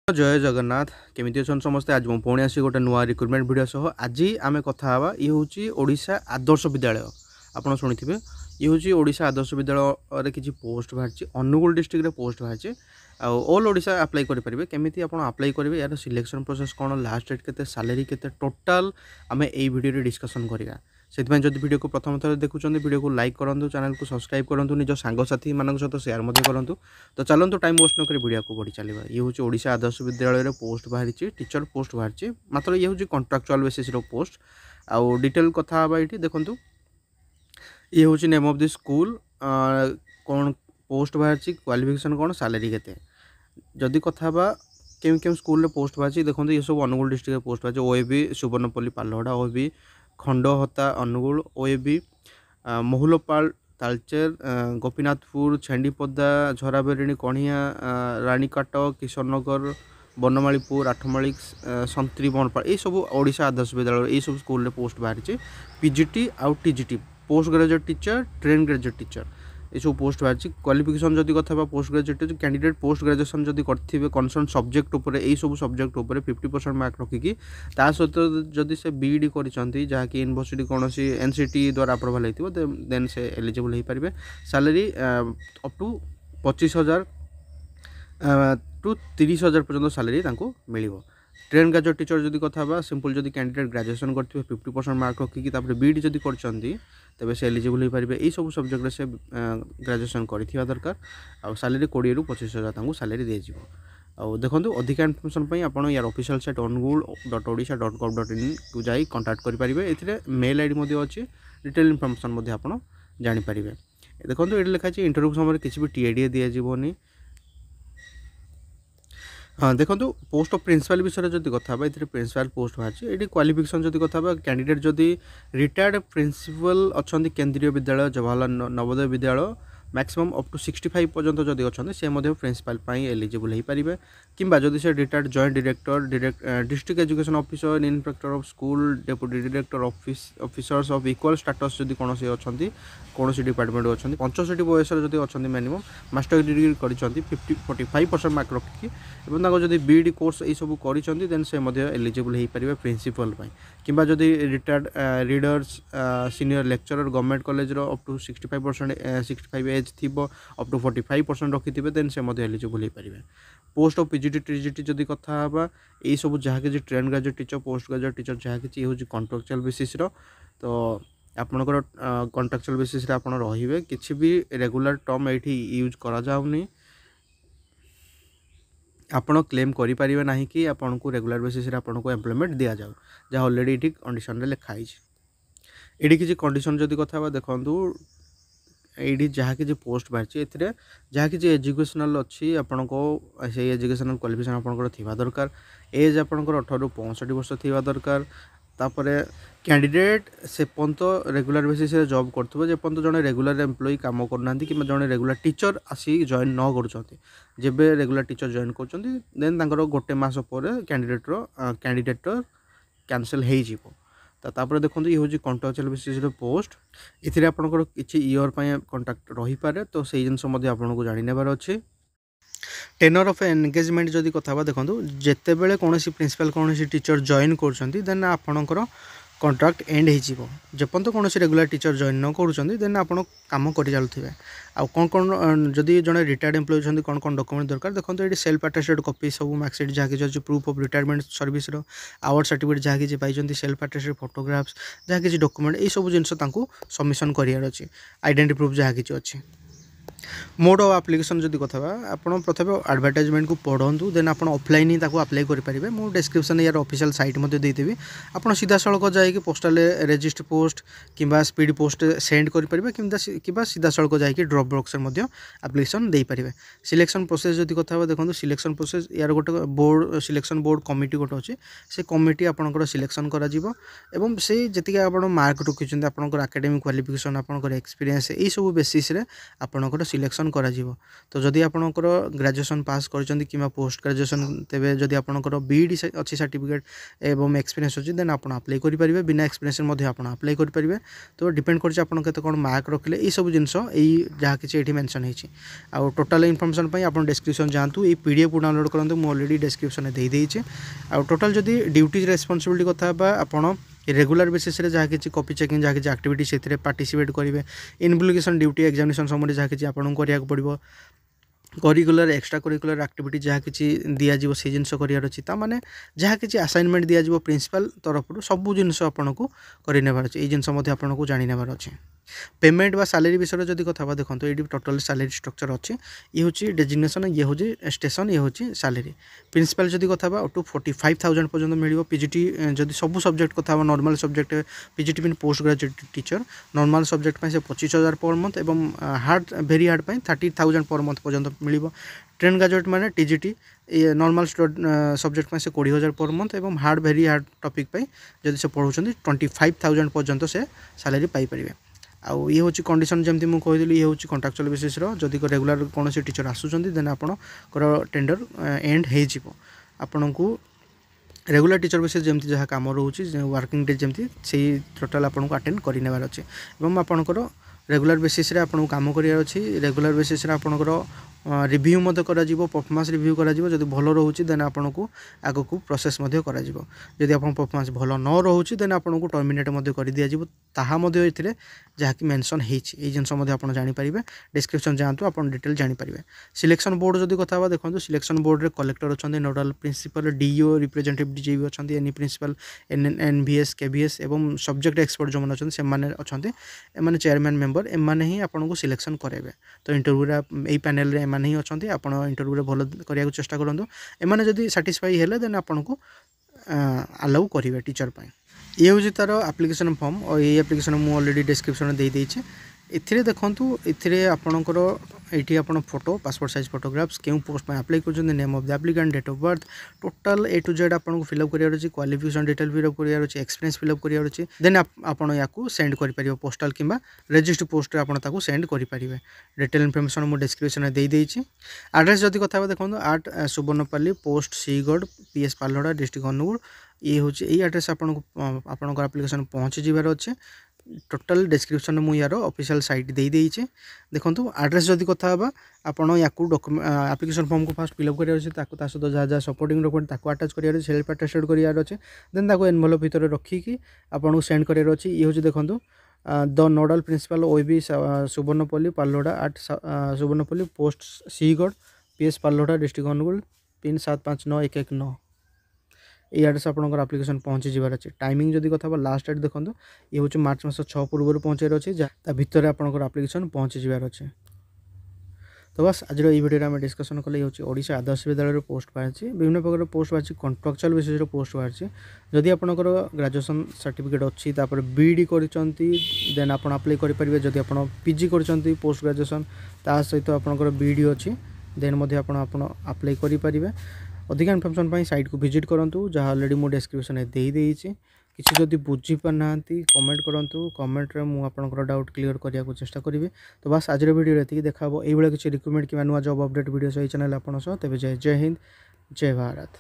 जय जगन्नाथ केमिति अछन समस्ते। आज मु पुणी आसी गोटे नुआ रिक्रुटमेंट वीडियो सह आज आमे कथा हवा। ये हूँ ओडिशा आदर्श विद्यालय आपड़ शुणी थे। ये हूँ ओडिशा आदर्श विद्यालय किसी पोस्ट बाहरी अनुगुल डिस्ट्रिक्ट पोस्ट बाहरी ऑल ओडिशा अप्लाई करेंगे। केमिति आप अप्लाई करेंगे यार सिलेक्शन प्रोसेस कौन लास्ट डेट के सैलरी के टोटाल आम यही वीडियो डिस्कसन करा। से जब वीडियो को प्रथम थर देखुं वीडियो को लाइक करूँ, चैनल को सब्सक्राइब करूँ, निज सांगसाथी मान सहित सेयार करूँ। तो चलते टाइम वेस्ट नक वीडियो को बढ़ी चलवा। ये हूँ ओडिशा आदर्श विद्यालय पोस्ट बाहरी टीचर पोस्ट बाहरी मात्र ये हूँ कंट्राक्चुअल बेसिस पोस्ट आउ डिटेल कथा ये देखूँ। ये हूँ नेम ऑफ द स्कूल कौन पोस्ट बाहरी क्वालिफिकेशन कौन सैलरी के जदि कथा केम केम स्कूल पोस्ट बाहरी देखो। ये सब अनुगुल डिस्ट्रिक्ट पोस्ट बाहरी OAV Subarnapalli Palahada, OAV Khandahata Anugul, OAV Mahulpal Talcher, Gopinathpur, Chhendipada, Jharaberini, Kania, Ranikat, Kishannagar, Banamalipur, Athmallik, Santri Banapal ये सब ओडिशा आदर्श विद्यालय ये सब स्कूल पोस्ट बाहरी। पीजीटी आउ TGT post graduate teacher, train graduate teacher ये सब पोस्ट बाहरी। क्वालिफिकेशन जदि कथा post graduate candidate post graduation जदि करथिबे कनसर्न सब्जेक्ट उपर ये सब सब्जेक्ट उपर 50% मार्क रखिकी ता सहित जदि से बीईडी करिसंती जहाँकि यूनिवर्सिटी कौन सी एनसीटी द्वारा अप्रूवल होइतिबो देन से एलिजिबल हो पारे। सैलरी अप टू 25,000 टू 30,000 पर्यंत सैलरी मिलिबो। ट्रेन ग्रेजुएट टीचर जदि कथा सिंपल जदि कैंडिडेट ग्रेजुएशन करथिबे 50% मार्क रखिकी तापर बीईडी जदि करचंती तेबे से एलिजिबल हो पारे। यही सब सब्जेक्ट से ग्रेजुएशन करिथिबा दरकार आ सैलरी 20,000 ରୁ 25,000 तांको सैलरी दे जिवो। आ देखंतु अधिक इन्फॉर्मेशन पई आपण यार ऑफिशियल साइट ongool.odisha.gov.in को जाई कांटेक्ट करि पारिबे। एथिरे मेल आईडी मध्ये अछि, डिटेल इन्फॉर्मेशन मध्ये आपण जानि पारिबे। देखंतु एठी लिखा अछि इंटरव्यू समय किछि भी टीएडी दिया जिवोनी। हाँ देखो पोस्ट ऑफ प्रिंसिपल विषय जब कथा ये प्रिंसिपल पोस्ट बाहरी। ये क्वालिफिकेशन जब कथा कैंडिडेट जदि रिटायर्ड प्रिंसिपल अच्छा केंद्रीय विद्यालय Jawaharlal Navodaya Vidyalaya maximum up to 65 पर्यंत जदि अच्छा से प्रिंसिपल एलिजिबल हो पारे। किंबा जदि से retired joint director district education officer, inspector of school, deputy director officers of equal status जदि कौन से अच्छा कौन डिपार्टमेंट अच्छा 65 बयस जदि अच्छा मिनिमम मास्टर डिग्री कर 45% मार्क रखिकी जदि बीईडी कोर्स ये सब कर देन से एलिजिबल हो पारे प्रिंसिपल। किंबा जदि retired readers senior lecturer government college up to 65 age थी अप टू 45% रखिथे देन से एलिजिबल हो पारे। पोस्ट ऑफ पीजीटी टीजीटी जदि कथा यही सब जहाँ कि train graduate teacher post graduate teacher जहाँ कि हूँ कंट्राक्चुअल बेसिस तो आपणकर कंट्राक्चुअल बेसिस आप रे किसी भी रेगुलर टर्म ये यूज करा जाउनी। आपण क्लेम करें ना कि आपन को रेगुलर बेसिस आपन को एम्प्लॉयमेंट दि जाऊ जहाँ ऑलरेडी ये कंडीशन रे लिखाई। ये किसी कंडीशन जदि कथा देखूँ ये जहाँ कि पोस्ट बाहरी ए जहाँ कि एजुकेशनल अच्छी आपण को से एजुकेशनल क्वालिफिकेशन आपंकर थी दरकार। एज आपंकर 18 ରୁ 65 वर्ष थी दरकार। तापर कैंडिडेट से पर्यंत रेगुलर बेसिस जॉब करथबो जे पर्यंत जने रेगुलर एम्प्लॉय काम करना कि जने रेगुलर टीचर आसी जॉइन न करछंती। जेबे रेगुलर टीचर जॉइन करछंती देन तांकर गोटे मास पर कैंडिडेट कैंसिल हो जिवो। तापर देखो ये हूँ कंट्राक्चुअल बेसिस पोस्ट ये आपंकर किसी इयर कंट्राक्ट रही पारे तो से जिनस आपको जानेबार अच्छे। टेनर ऑफ एंगेजमेंट जदि कथा देखो जिते बड़े कौन प्रिंसिपल कौन टीचर जॉइन कर देन आपणकर कंट्राक्ट एंड हो जेपर्यंत कौन रेगुलर टीचर जॉइन न कर देन आप कम कर चलुवे। आउ कौन कौन जदि जड़े रिटायर्ड एम्प्लॉय होती कौन कौन डॉक्यूमेंट दरकार देखो ये सेल्फ अटेस्टेड कॉपी सब मार्कशीट जहाँ कि अच्छी proof of retirement service award certificate जहाँ कि पाई सेल्फ अटेस्टेड फोटोग्राफ्स जहाँ कि डॉक्यूमेंट ये सब जिनस सबमिशन करार अच्छी आइडेंटिटी प्रूफ जहाँ कि अच्छी। मोड ऑफ एप्लिकेशन जदि कथा आप प्रथम एडवर्टाइजमेंट को पढ़ू देन आप ऑफलाइन ही अप्लाई करेंगे। मुझे डिस्क्रिप्शन यार ऑफिशियल साइट देदेवि आप सीधा सड़क जाकि पोस्टाल रजिस्टर पोस्ट किंबा स्पीड पोस्ट सेंड करेंगे कि सीधा सड़क जाकि ड्रॉप बॉक्स एप्लिकेशन दे पारे। सिलेक्शन प्रोसेस जदि कथा देखो सिलेक्शन प्रोसेस यार गोटे बोर्ड सिलेक्शन बोर्ड कमिटी गोटे अच्छे से कमिटी आपंकर सिलेक्शन करा एवं से जी आप मार्क रखिंट आपंकर एकेडमिक क्वालिफिकेशन आपंकर एक्सपीरियंस यही सब बेसिस आपंकर सिलेक्शन करा जिवो। तो जदि आपणकर ग्रेजुएशन पास करछन्ती किबा पोस्ट ग्रेजुएशन तेबे जदि आपणकर बीईडी अछि सर्टिफिकेट एवं एक्सपीरियंस अछि देन आपण अप्लाई करि परिबे। बिना एक्सपीरियंस मध्ये आपण अप्लाई करि परिबे। तो डिपेंड करछि आपण केते कोन मार्क रखले ई सब जिंस एई जहा किछि एठी मेंशन हेछि। आ टोटल इन्फॉर्मेशन पई आपण डिस्क्रिप्शन जानतु ए पीडीएफ को डाउनलोड करंतु मो ऑलरेडी डिस्क्रिप्शन दे देइछि। आ टोटल जदि ड्यूटी रेस्पोंसिबिलिटी कथा बा आपण रेगुलर बेसिस रे जहा किछि कॉपी चेकिंग जहा किछि एक्टिविटी सेथिरे पार्टिसिपेट करिवे। इन्वेस्टिगेशन ड्यूटी एग्जामिनेशन समय जहा किछि आपण करिया पड़िबो। करिकुलर एक्स्ट्रा करिकुलर एक्टिविटी जहाँ किसी दिज्व से जिन करार अच्छी ताने जहाँ किसी असाइनमेंट दिज्व प्रिंसिपल तरफ सबू जिनस आपन को करनेबार अच्छे ये जिनस आपन को जानेबार अच्छे। पेमेंट बा सैलरी विषय जदि कथा देखो ये टोटल सैलरी स्ट्रक्चर अच्छे। ये हूँ डेजिग्नेशन ये हूँ स्टेशन ये हूँ सैलरी। प्रिंसिपल जदि कथा अप टू 45,000 पर्यंत मिल। पीजीटी जदि सब सब्जेक्ट कथा normal subject PGT mean post graduate teacher normal subject से 25,000 पर मंथ एवं hard very hard 30,000 per month पर्यंत मिल। ट्रेन ग्रेजुएट माने टीजीटी नॉर्मल सब्जेक्ट से 20,000 पर मंथ एवं हार्ड भेरी हार्ड टॉपिक जदि से पढ़ुଛନ୍ତି 25,000 पर्यंत से सैलरी पाई परिबे। आउ ये हूँ कंडीशन जमती मुझे कही ये हूँ कॉन्ट्रैक्चुअल बेसिस जदि रेगुलर कौन टीचर आसुँच देन आपणकर टेंडर एंड हो आपन को रेगुलर टीचर बेसिस जमती जहाँ कम रोचे वर्किंग डे जमती से टोटाल आपको अटेंड करनेबार अच्छे। एवं आपणकर रेगुलर बेसिस रे आपन काम करियार अछि। रेगुलर बेसिस रे आपनकर रिव्यू मध्य करा जिवो परफॉर्मेंस रिव्यू करा जिवो। जदि भलो रहउछि देन आपन को आगो को प्रोसेस मध्य करा जिवो। जदि आपन परफॉर्मेंस भलो न रहउछि देन आपन को टर्मिनेट मध्य कर दिया जिवो। ताहा मध्य एथिरे जहा कि मेंशन हेछि ए जिंस मध्य आपन जानि परिबे। डिस्क्रिप्शन जानतु आपन डिटेल जानि परिबे। सिलेक्शन बोर्ड जदि कथा बा देखंतु सिलेक्शन बोर्ड रे कलेक्टर अछंती nodal principal DO representative DJ भी अछंती एनी प्रिंसिपल एनवीएस केवीएस एवं सब्जेक्ट एक्सपर्ट जो अछंती से माने अछंती एमाने चेयरमैन मेंबर एमाने ही आपन को सिलेक्शन करेबे। तो इंटरव्यू रे एई पैनल रे एमाने ही अछंती आपन इंटरव्यू रे भलो करिया को चेष्टा करंतु। एमाने जदि सैटिस्फाई हेले देन आपन को अलाउ करिवे टीचर पई। ये हूँ तार एप्लिकेशन फॉर्म और ये एप्लिकेशन मुझे ऑलरेडी डिस्क्रिप्शन दे देइछे। एथिरे देखंतु एथिरे आपनकर एठी आपन फोटो पासपोर्ट साइज फोटोग्राफ्स केउ पोस्ट में अप्लाई करछन name of the applicant date of birth total A to Z आपन को फिलअप करियार अछि। क्वालिफिकेशन डिटेल फिलअप करियार अछि। एक्सपीरियंस फिलअप करियार अछि। देन आपन याकू सेंड करि परिबो पोस्टल किबा रजिस्टर पोस्ट रे आपन ताकू सेंड करि परिबे। डिटेल इन्फॉर्मेशन मु डिस्क्रिप्शन दे देइछि। एड्रेस जदि कथा देखंतु 8 Subarnapalli post Sigarh PS Palahada district Angul. ये हूँ ये एड्रेस आपन एप्लिकेशन पहुँची जीवार अच्छे। टोटल डिस्क्रिप्शन मुझे यार ऑफिशियल साइट दे देइछे। देखंतु एड्रेस जदि कथा बा आपन याकू डॉक्यूमेंट एप्लिकेशन फॉर्म को फास्ट फिलअप करियार अछि। ताकू ता सहित जहाँ जहाँ सपोर्टिंग डॉक्यूमेंट ताकू अटैच करियार अछि। सेल्फ अटेस्टेड करियार अछि। देन ताकू एनवेलप भीतर रखी कि आपन को सेंड करियार अछि। ये हूँ देखंतु the nodal principal OB Subarnapalli Palahada 8 Subarnapalli post Sigarh PS Palahada district Anugul pin 759119। ये एड्रेस आपनकर एप्लिकेशन पहुँची जीवार अच्छे। टाइमिंग जदि कथा लास्ट डेट देखो ये हूँ मार्च मास 6 पूर्व पहुँचार अच्छे ता भितर आपनकर एप्लिकेशन पहुँची जीवार अच्छे। तो बस आज ये वीडियो में डिस्कसन कले हूँ ओडिशा आदर्श विद्यालय पोस्ट बाहरी विभिन्न प्रकार पोस्ट बाहरी कॉन्ट्रैक्चुअल बेसिस पोस्ट बाहरी। जदि आपनकर ग्रेजुएशन सर्टिफिकेट अच्छी तापर बीईडी करछंती देन आपन अप्लाई करि परिबे। जदि आपन पीजी करछंती पोस्ट ग्रेजुएशन ता सहित आपनकर बीईडी अच्छी देन मध्य आपन अप्लाई करि परिबे। अधिक इन्फॉर्मेशन पाई साइट को विजिट करंतु जहाँ ऑलरेडी मु डिस्क्रिप्शन दे देइछि। किसी जदि बुझी पाना कमेंट करंतु कमेंट रे मु आपनकर डाउट क्लियर करिया को चेष्टा करिवे। तो बस आज वीडियो एतिकी देखाबो एई बेला किछि रिक्रूटमेंट किबा नुवा जॉब अपडेट वीडियो सही चैनल आपन सो तबे जय हिंद जय भारत।